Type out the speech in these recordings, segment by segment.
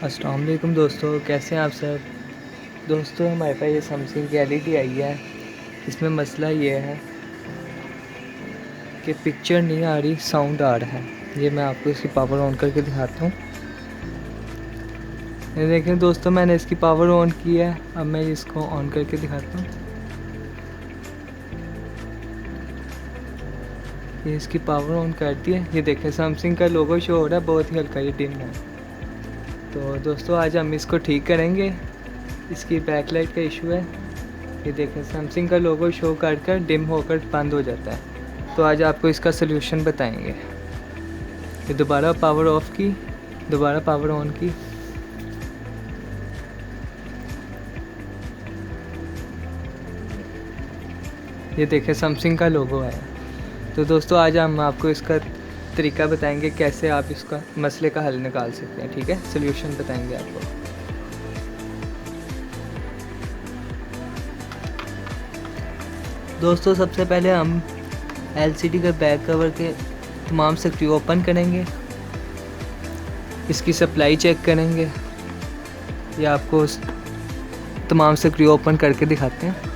अस्सलाम वालेकुम दोस्तों, कैसे हैं आप सब। दोस्तों हमारे पास ये सैमसंग की एलईडी आई है। इसमें मसला ये है कि पिक्चर नहीं आ रही, साउंड आ रहा है। ये मैं आपको इसकी पावर ऑन करके दिखाता हूँ। ये देखें दोस्तों, मैंने इसकी पावर ऑन की है। अब मैं इसको ऑन करके दिखाता हूँ। ये इसकी पावर ऑन करती है। ये देखें सैमसंग का लोगो शो हो रहा है, बहुत ही हल्का ये डिम है। तो दोस्तों आज हम इसको ठीक करेंगे। इसकी बैकलाइट का इशू है। ये देखें सैमसंग का लोगो शो कर डिम होकर बंद हो जाता है। तो आज आपको इसका सलूशन बताएंगे। ये दोबारा पावर ऑफ की, दोबारा पावर ऑन की। ये देखें सैमसंग का लोगो आया। तो दोस्तों आज हम आपको इसका तरीका बताएंगे कैसे आप इसका मसले का हल निकाल सकते हैं। ठीक है, सलूशन बताएंगे आपको। दोस्तों सबसे पहले हम एलसीडी के बैक कवर के तमाम स्क्रू ओपन करेंगे। इसकी सप्लाई चेक करेंगे। ये आपको तमाम स्क्रू ओपन करके दिखाते हैं।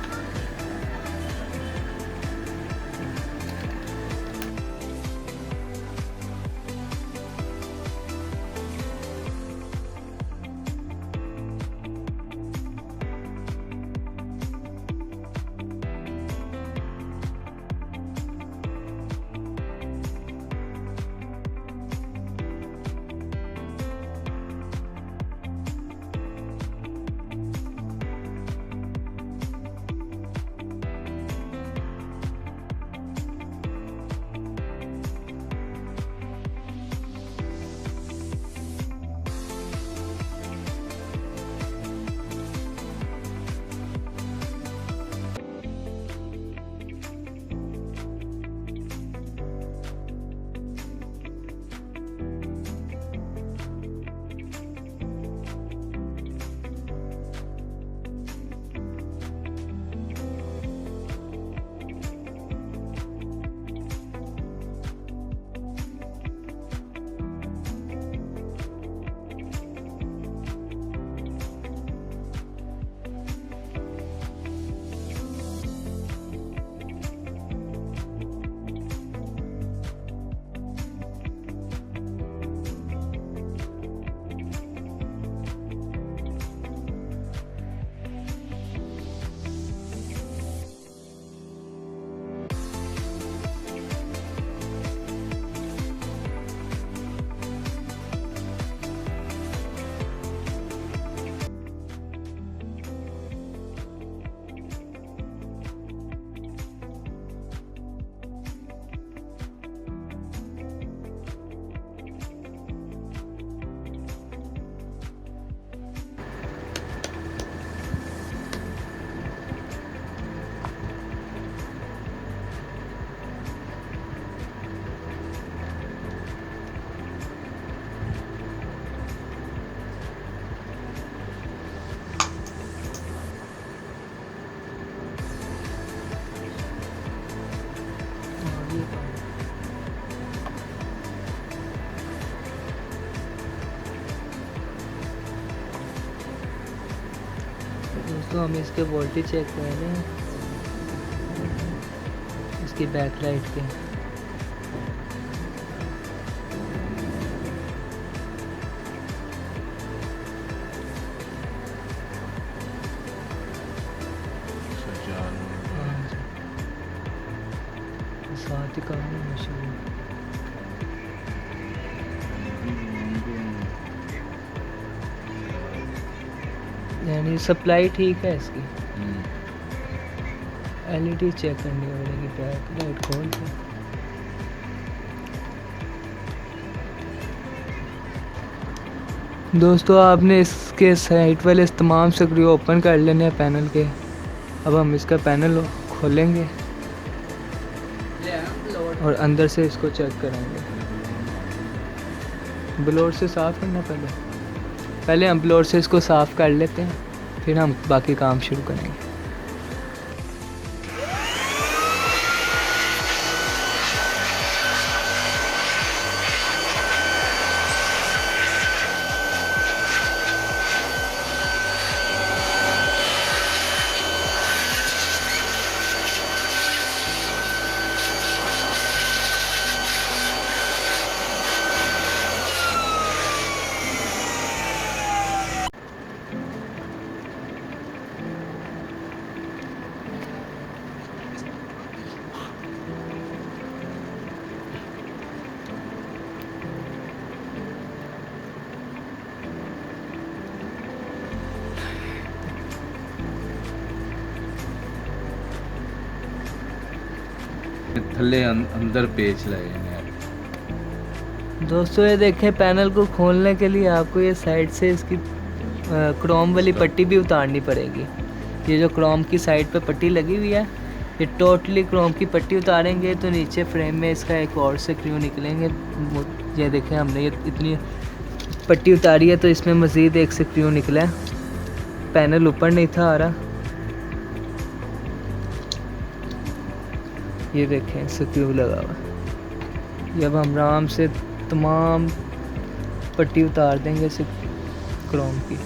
दोस्तों हम इसके वोल्टेज चेक कर रहे हैं, इसकी बैकलाइट के। साथ ही काम मशीन यानी सप्लाई ठीक है इसकी। एलईडी चेक करनी पड़ेगी, बैक लाइट खोल के। दोस्तों आपने इसके साइड वाले तमाम स्क्रू ओपन कर लेने हैं पैनल के। अब हम इसका पैनल खोलेंगे और अंदर से इसको चेक करेंगे। ब्लोर से साफ़ करना पहले हम ब्लोर से इसको साफ़ कर लेते हैं, फिर हम बाकी काम शुरू करेंगे। थल्ले अंदर पेच लगे हैं। दोस्तों ये देखें, पैनल को खोलने के लिए आपको ये साइड से इसकी क्रोम वाली पट्टी भी उतारनी पड़ेगी। ये जो क्रोम की साइड पे पट्टी लगी हुई है, ये टोटली क्रोम की पट्टी उतारेंगे तो नीचे फ्रेम में इसका एक और से स्क्रू निकलेंगे। ये देखें, हमने ये इतनी पट्टी उतारी है तो इसमें मज़ीद एक स्क्रू निकला है। पैनल ऊपर नहीं था आ रहा, ये देखें स्क्रू लगा हुआ। ये अब हम आराम से तमाम पट्टी उतार देंगे इस क्रोम की।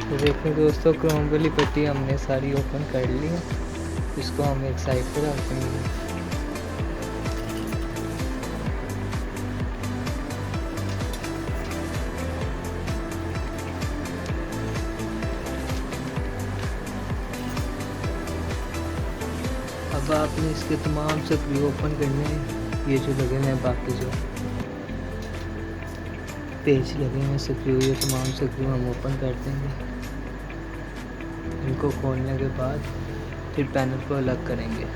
तो देखिए दोस्तों, क्रोम वाली पट्टी हमने सारी ओपन कर ली है। इसको हम एक साइड पर रख देंगे। अब आपने इसके तमाम से स्क्रू ओपन करने हैं। ये जो लगे हुए हैं, बाकी जो पेज लगे हैं स्क्रू, ये तमाम स्क्रू हम ओपन कर देंगे। इनको खोलने के बाद फिर पैनल को अलग करेंगे।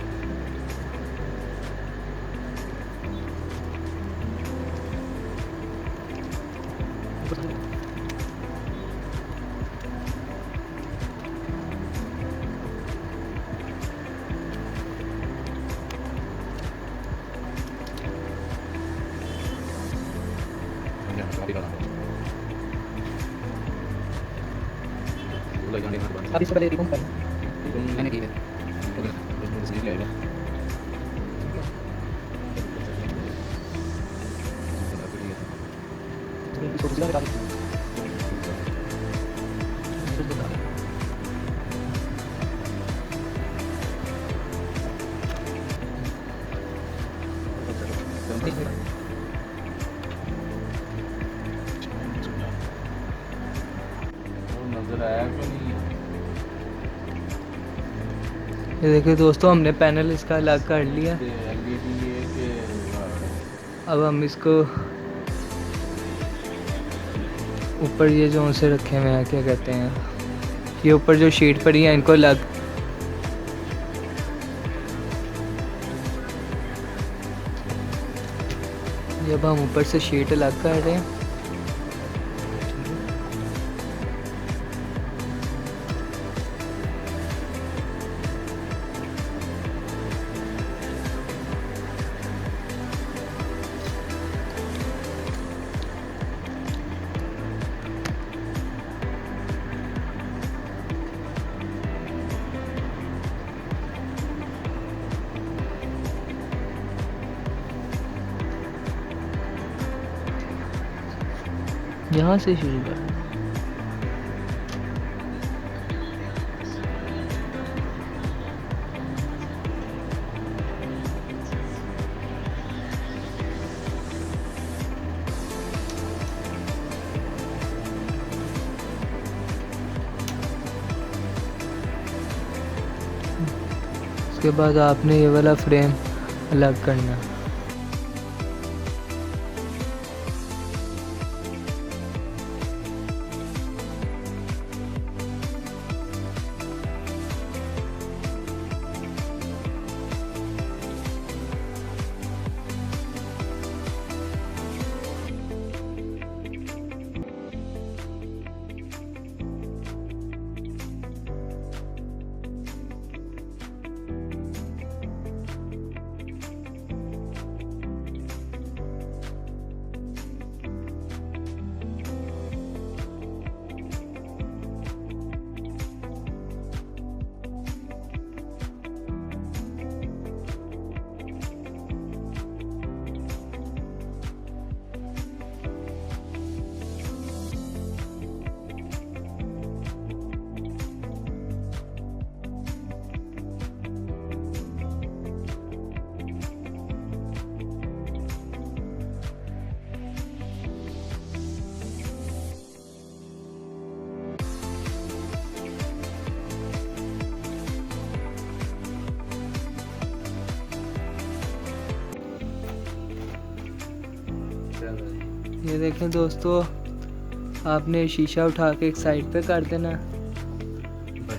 अब इसको पहले रिमूव करना मैंने की है। इसको दूसरा लगा दो। नजर आया क्यों नहीं? ये देखिए दोस्तों, हमने पैनल इसका अलग कर लिया। अब हम इसको ऊपर ये जो से रखे हुए हैं, क्या कहते हैं, ये ऊपर जो शीट पड़ी है, इनको अलग जब हम ऊपर से शीट अलग कर रहे हैं। यहाँ से शुरू कर। उसके बाद आपने ये वाला फ्रेम अलग करना। ये देखें दोस्तों, आपने शीशा उठा के एक साइड पे कर देना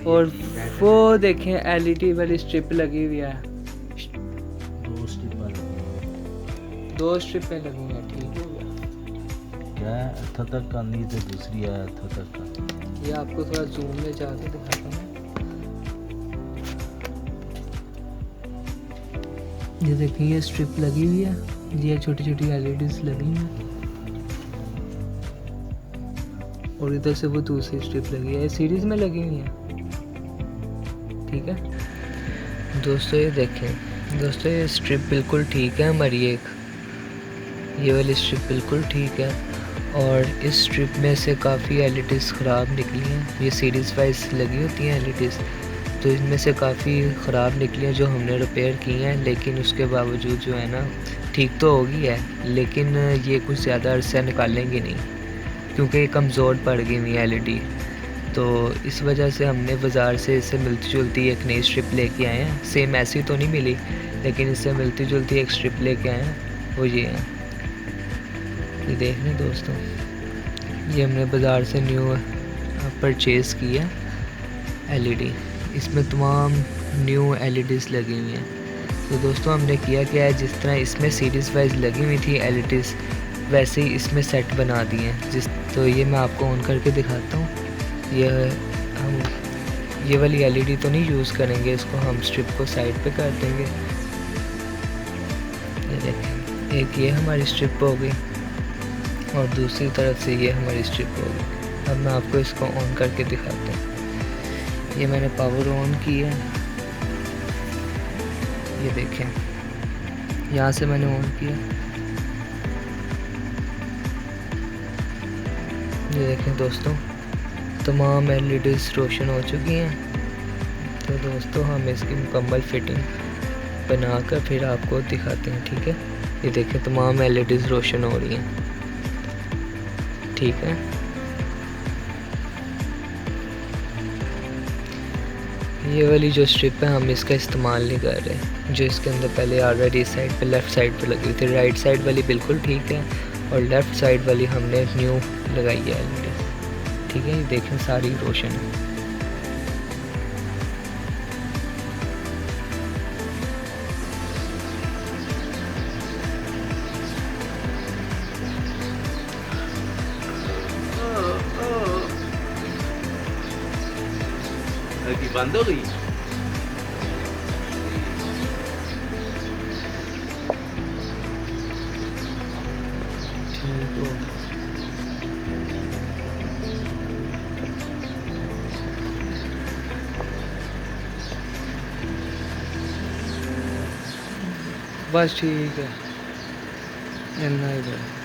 और वो देखें एलईडी वाली स्ट्रिप लगी हुई है, 2 स्ट्रिपें लगी हुई हैं। ठीक हो गया क्या था तक का नहीं तो दूसरी है था तक का। ये आपको थोड़ा जूम में जाके दिखाता हूँ। ये देखिए ये स्ट्रिप लगी हुई है, ये छोटी छोटी एलईडीज लगी हुई हैं और इधर से वो दूसरी स्ट्रिप लगी है, ये सीरीज में लगी हुई है। ठीक है दोस्तों, ये देखें दोस्तों, ये स्ट्रिप बिल्कुल ठीक है हमारी, ये वाली स्ट्रिप बिल्कुल ठीक है और इस स्ट्रिप में से काफ़ी एलईडीज ख़राब निकली हैं। ये सीरीज़ वाइज लगी होती हैं एलईडीज, तो इनमें से काफ़ी ख़राब निकली हैं जो हमने रिपेयर की हैं, लेकिन उसके बावजूद जो है ना ठीक तो होगी है, लेकिन ये कुछ ज़्यादा अरसा निकालेंगे नहीं क्योंकि ये कमज़ोर पड़ गई हुई एलईडी। तो इस वजह से हमने बाज़ार से इससे मिलती जुलती एक नई स्ट्रिप लेके आए हैं। सेम ऐसी तो नहीं मिली, लेकिन इससे मिलती जुलती एक स्ट्रिप लेके आए हैं, वो ये है। ये देख लें दोस्तों, ये हमने बाज़ार से न्यू परचेज़ की है एलईडी, इसमें तमाम न्यू एलईडीज़ लगी हुई हैं। तो दोस्तों हमने किया क्या है, जिस तरह इसमें सीरीज़ वाइज लगी हुई थी एलईडीज़, वैसे ही इसमें सेट बना दिए हैं। तो ये मैं आपको ऑन करके दिखाता हूँ। हम ये वाली एलईडी तो नहीं यूज़ करेंगे, इसको हम स्ट्रिप को साइड पे कर देंगे। ये देखें, एक ये हमारी स्ट्रिप हो गई और दूसरी तरफ से ये हमारी स्ट्रिप हो गई। अब मैं आपको इसको ऑन करके दिखाता हूँ। ये मैंने पावर ऑन की है, ये देखें यहाँ से मैंने ऑन किया, ये देखें दोस्तों तमाम एलईडीज़ रोशन हो चुकी हैं। तो दोस्तों हम इसकी मुकम्मल फिटिंग बनाकर फिर आपको दिखाते हैं। ठीक है, ये देखें तमाम एलईडीज़ रोशन हो रही हैं। ठीक है, ये वाली जो स्ट्रिप है हम इसका इस्तेमाल नहीं कर रहे, जो इसके अंदर पहले ऑलरेडी इस साइड पे लेफ़्ट साइड पे लगी हुई थी। राइट साइड वाली बिल्कुल ठीक है और लेफ़्ट साइड वाली हमने न्यू लगाई है एलईडी। ठीक है, ये देखें सारी रोशन है। बंद हो गई। ठीक हो, बस ठीक है, इतना ही बस।